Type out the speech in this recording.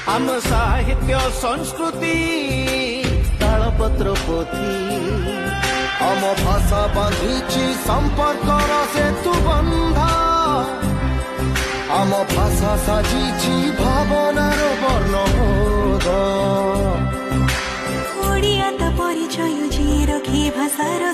आम साहित्य संस्कृति तालपत्र पोथी आम भाषा बांधिछि संपर्क सेतु बंधा आम भाषा साजिछि भावनार वर्णबोध ओडिया त परिचय जी रखी भाषार